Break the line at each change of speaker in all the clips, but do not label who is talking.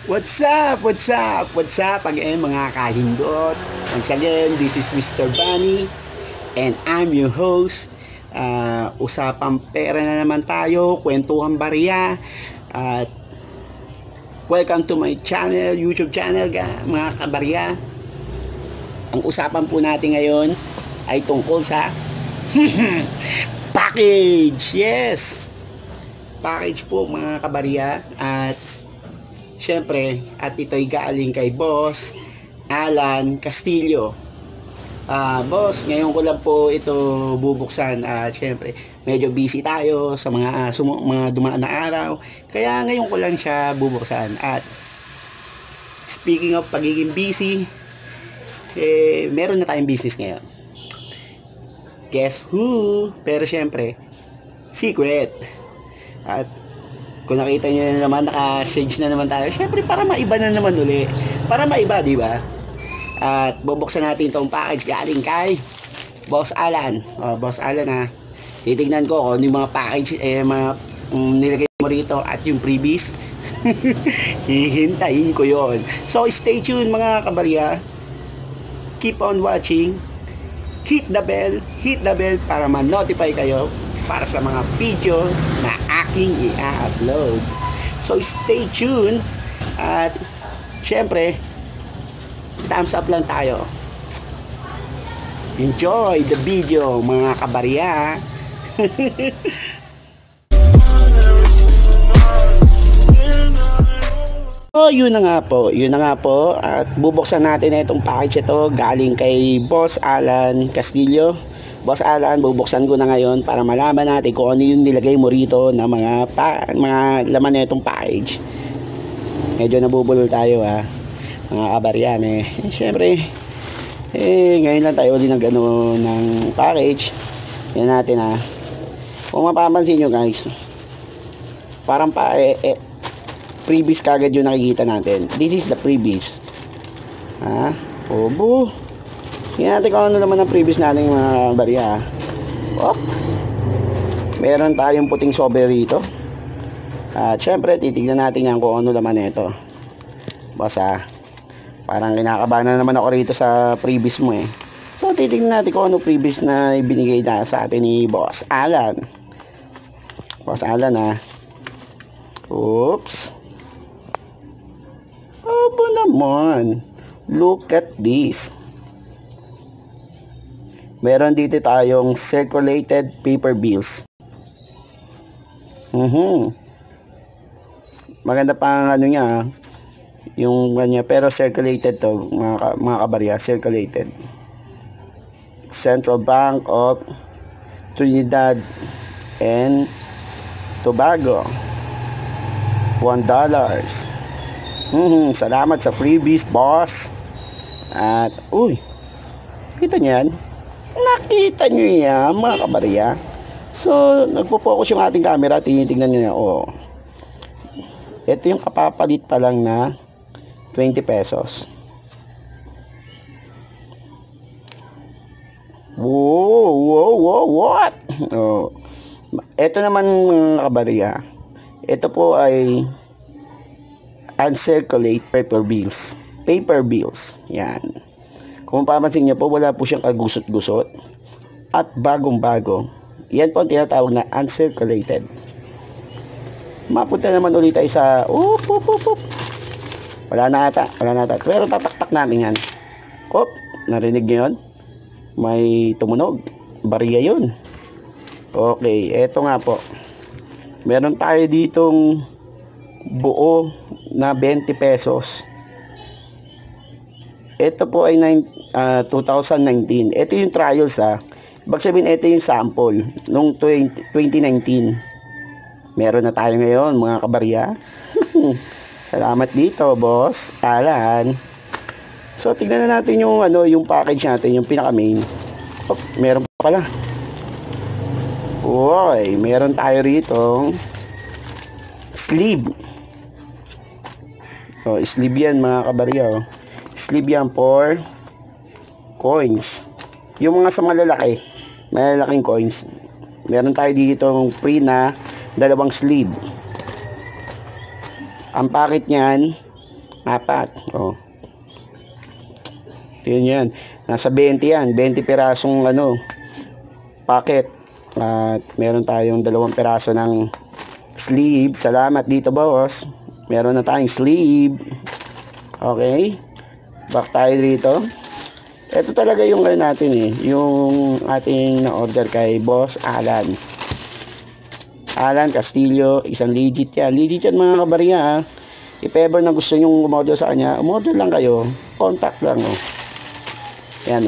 What's up? What's up? What's up again mga kalindot? Once again, this is Mr. Bunny and I'm your host. Usapang pera na naman tayo, kwentuhan barya. At welcome to my channel, YouTube channel mga kabarya. Ang usapan po natin ngayon ay tungkol sa package. Yes! Package po mga kabarya. At syempre, at ito'y galing kay Boss Alan Castillo. Boss, ngayon ko lang po ito bubuksan. Syempre, medyo busy tayo sa mga dumaan na araw. Kaya ngayon ko lang siya bubuksan. At speaking of pagiging busy, meron na tayong business ngayon. Guess who? Pero syempre, secret. At kung nakita nyo na naman, naka-shades na naman tayo. Syempre, para maiba na naman uli. Para maiba, di ba? At bubuksan natin itong package galing kay Boss Alan. Boss Alan titignan ko kung yung mga package, nilagay mo rito at yung freebies. Hihintayin ko yon. So, stay tuned mga kabarya. Keep on watching. Hit the bell para ma-notify kayo para sa mga video na aking i-upload. So stay tuned at syempre thumbs up lang tayo. Enjoy the video mga kabarya. So yun na nga po at bubuksan natin na itong package ito galing kay Boss Alan Castillo. Boss Alan, bubuksan ko na ngayon para malaman natin kung ano yung nilagay mo rito na mga laman na itong package. Medyo nabubulol tayo mga kabaryan Siyempre, ngayon lang tayo ulit ng package. Yan natin Kung mapapansin nyo guys, parang freebies kagad yung nakikita natin. This is the freebies. Obo. Tingnan natin kung ano naman ang previous natin mga barya. Meron tayong puting sobre rito. At syempre titignan natin yan kung ano naman ito. Boss parang kinakabahan na naman ako rito sa previous mo So titignan natin kung ano previous na ibinigay na sa atin ni Boss Alan. Boss Alan Oops. Aba naman. Look at this. Meron dito tayong circulated paper bills. Maganda pang niya, yung kanya, pero circulated to mga kabarya, circulated. Central Bank of Trinidad and Tobago. $1. Salamat sa freebies, boss. At kita niyan. Nakita nyo yan mga kabarya. So nagpo-focus yung ating camera. Tinitingnan nyo ito yung kapapalit pa lang na 20 pesos. Wow, what? Ito naman mga kabarya, ito po ay uncirculate paper bills. Yan. Kung papansin niyo po, wala po siyang kagusot-gusot at bagong-bago. Yan po ang tinatawag na uncirculated. Mapunta naman ulit tayo sa Wala na ata. Pero tataktak namin yan. Narinig niyo yun? May tumunog. Barya yun. Okay, eto nga po. Meron tayo ditong buo na 20 pesos. Ito po ay 2019. Ito yung trials Ibig sabihin, ito yung sample nung 2019. Meron na tayo ngayon mga kabarya. Salamat dito, Boss Alan. So tignan na natin yung yung package natin, yung pinaka main. Meron pa pala. Meron tayo rito sleeve. Sleeve yan mga kabarya. Sleeve yan for coins. Yung mga sa malalaking coins. Meron tayo dito free na 2 sleeve. Ang packet niyan Apat. Oh. Tingnan yan. Nasa 20 yan. 20 pirasong packet. At meron tayong 2 piraso ng sleeve. Salamat dito, boss. Meron na tayong sleeve. Okay. Back tayo dito. Ito talaga yung natin yung ating na-order kay Boss Alan. Alan Castillo, isang legit yan. Legit yan mga kabarya. If ever na gusto nyong umorder sa kanya, umorder lang kayo. Contact lang. Yan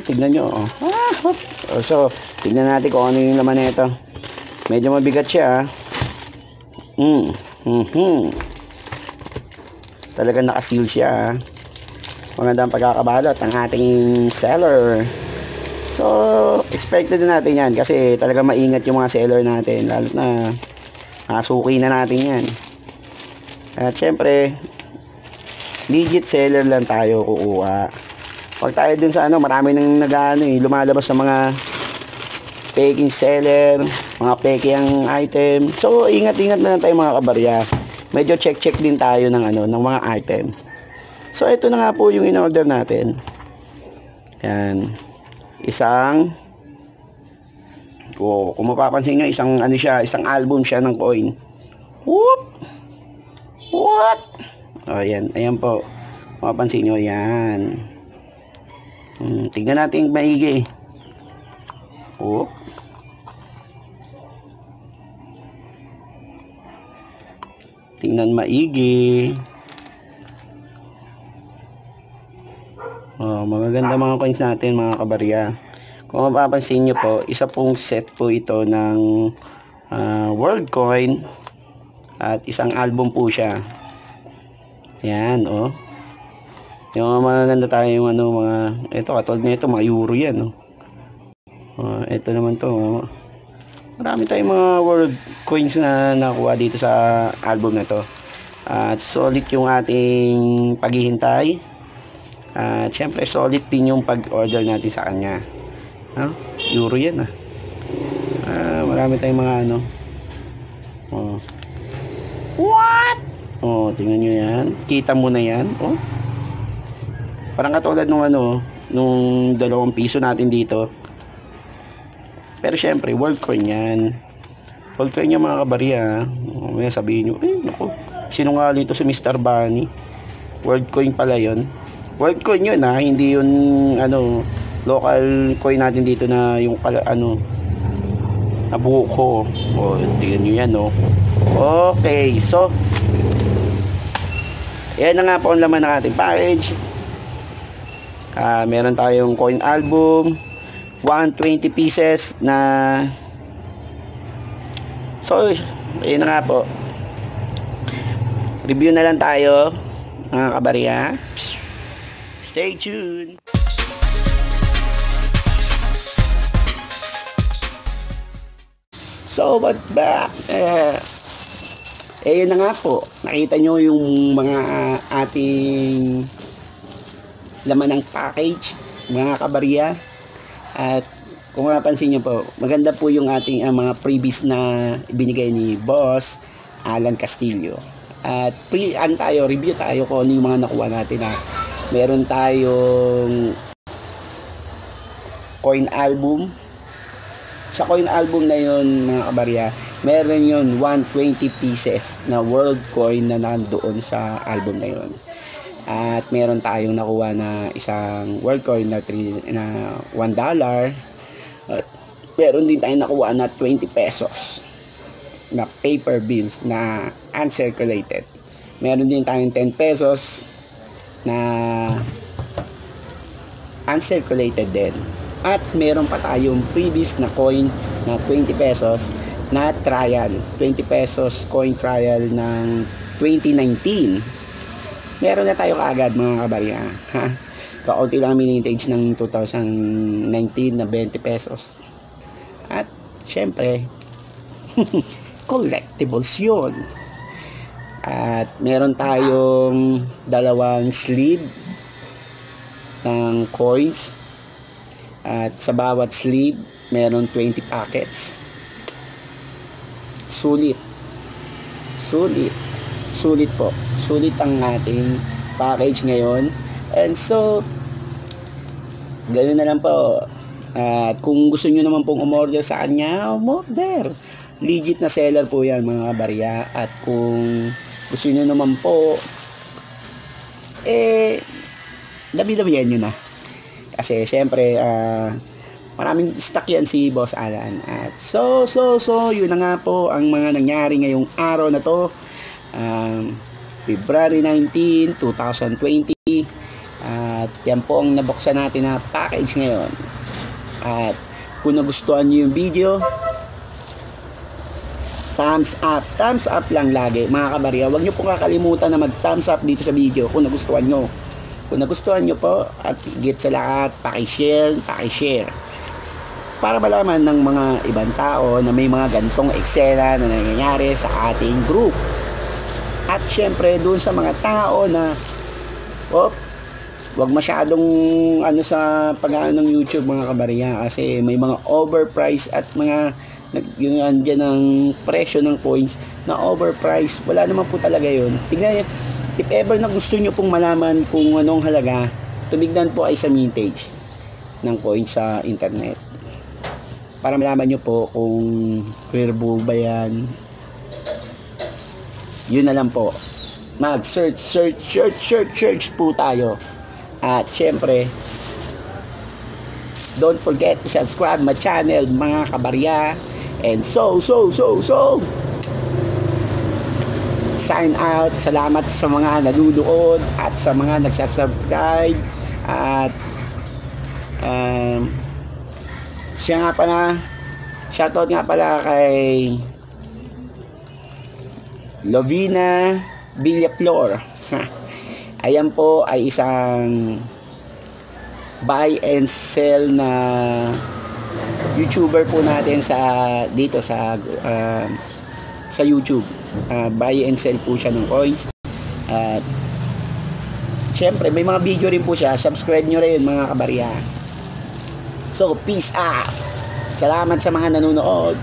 tignan nyo. So, tignan natin kung ano yung laman nito. Medyo mabigat siya. Talagang nakaseal siya. Magandang pagkakabalot ng ating seller. So, expected na natin yan kasi talagang maingat yung mga seller natin, lalo na nakasuki na natin yan. At syempre, legit seller lang tayo kukuha. Huwag tayo dun sa marami nang lumalabas sa mga peking seller, mga peking item. So, ingat-ingat na lang tayo mga kabarya. Medyo check din tayo ng mga item. So, ito na nga po yung in-order natin. Yan. Kung mapapansin nyo, isang album siya ng coin. Whoop! What? Ayan po. Mapapansin nyo, yan. Tingnan natin maigi. Whoop. Tingnan maigi. Magaganda mga coins natin mga kabarya. Kung mapapansin nyo po, isa pong set po ito ng world coin at isang album po siya. Yan yung magaganda tayo yung ito katulad nito mga euro yan. Ito naman to. Marami tayong mga world coins na nakuha dito sa album na to. At solid yung ating paghihintay. At syempre solid din yung pag-order natin sa kanya. Euro yan marami tayong mga What? Tingnan nyo yan. Kita mo na yan. Parang katulad nung nung 2 piso natin dito. Pero syempre world coin yan. World coin yan mga kabarya. May sabihin nyo, naku, sinungaling to si Mr. Bunny. World coin pala yon. World coin yun hindi yun local coin natin dito na yung pala na buko. Tingnan nyo yan Okay, so yan na nga po ang laman ng ating package. Meron tayong coin album 120 pieces na. So ayun na nga po, review na lang tayo mga kabarya. Stay tuned. So but back yun na nga po, nakita nyo yung mga ating laman ng package mga kabarya. At kung mapapansin nyo po, maganda po yung ating mga freebies na ibinigay ni Boss Alan Castillo. At review tayo kung ano yung mga nakuha natin meron tayong coin album. Sa coin album na yun mga kabarya, meron yun 120 pieces na world coin na nandoon sa album na yun. At meron tayong nakuha na isang world coin na $1. At meron din tayong nakuha na 20 pesos na paper bills na uncirculated. Meron din tayong 10 pesos na uncirculated din. At meron pa tayong previous na coin na 20 pesos na trial. 20 pesos coin trial ng 2019. Meron na tayo kaagad mga kabarya. Kaunti lang mintage ng 2019 na 20 pesos. At syempre, collectibles yun. At meron tayong 2 sleeve ng coins. At sa bawat sleeve, meron 20 packets. Sulit. Sulit po. Sulit ang ating package ngayon. And so, ganoon na lang po. At kung gusto nyo naman pong umorder sa kanya, umorder. Legit na seller po yan mga kabarya. At kung gusto nyo naman po, dami-damihan nyo na. Kasi syempre, maraming stock yan si Boss Alan. At so, yun na nga po ang mga nangyari ngayong araw na to. February 19, 2020. At yan po ang nabuksan natin na package ngayon. At kung nagustuhan nyo yung video, thumbs up lang lagi mga kabarya. Huwag nyo pong kakalimutan na mag thumbs up dito sa video kung nagustuhan nyo. Kung nagustuhan nyo po, at higit sa lahat, pakishare para malaman ng mga ibang tao na may mga gantong eksena na nangyayari sa ating group. At syempre dun sa mga tao na wag masyadong sa pag-aano ng YouTube mga kabarya, kasi may mga overpriced at mga yun dyan ng presyo ng coins na overpriced. Wala naman po talaga yun. Tignan nyo, if ever na gusto nyo pong malaman kung anong halaga, tumignan po ay sa mintage ng coins sa internet para malaman nyo po kung clear bull ba yan. Yun na lang po, mag-search po tayo. At syempre, don't forget to subscribe my channel mga kabarya. And so sign out. Salamat sa mga nanunood at sa mga nagsasubscribe. At siya nga pala, shoutout nga pala kay Lovina Villaflor. Ayan po ay isang buy and sell na YouTuber po natin dito sa YouTube. Buy and sell po siya ng coins. At syempre may mga video rin po siya. Subscribe nyo rin mga kabarya. So peace out. Salamat sa mga nanonood.